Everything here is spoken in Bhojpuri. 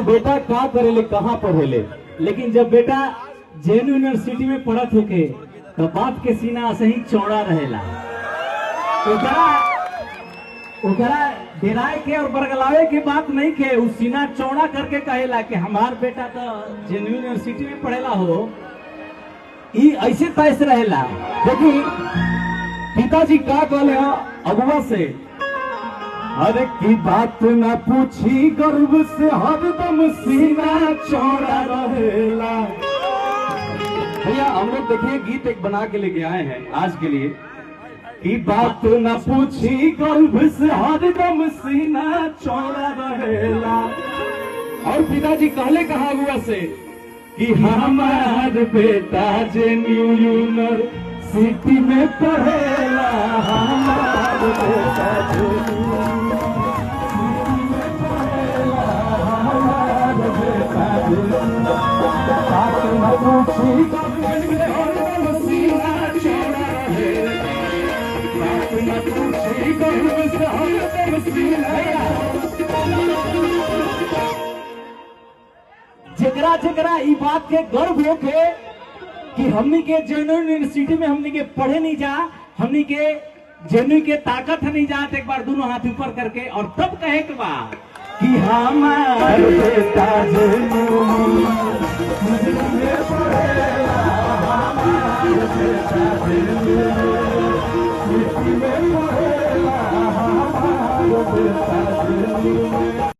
बेटा का करेले कहाँ पढ़ेले, लेकिन जब बेटा जेएनयू यूनिवर्सिटी में पढ़त होके तो बाप के सीना ऐसे ही चौड़ा रहेला। ओकरा डेराए के और बरगलावे की बात नहीं के, उस सीना चौड़ा करके कहेला कि हमार बेटा तो जेएनयू यूनिवर्सिटी में पढ़ेला हो, ई ऐसे तैसे रहेला। देखिए पिताजी का कहले अगुआ से, अरे की बात न पूछी गर्व से हरदम सीना चौड़ा रहेला। भैया हम लोग देखिए गीत एक बना के लेके आए हैं आज के लिए, की बात न पूछी गर्व से हरदम सीना चौड़ा रहेला। और पिताजी कहले कहा हुआ से कि हमार बेटा जेएनयू यूनिवर्सिटी में पढ़ेला, हमार बेटा जेएनयू यूनिवर्सिटी में पढ़ेला, हमार बेटा जेएनयू। बात न पूछी गर्व से हरदम सीना चौड़ा रहेला, बात न पूछी गर्व से हरदम सीना। जेकरा जेकरा ई बात के गर्व होके कि हमनी के जेएनयू यूनिवर्सिटी में हमनी के पढ़े नहीं जा, हमनी के जेएनयू के ताकत नहीं जा, एक बार दोनों हाथ ऊपर करके और तब कहे के बा कि हमार बेटा जेएनयू में पढ़ेला, हमार बेटा जेएनयू में पढ़ेला, हमार बेटा जेएनयू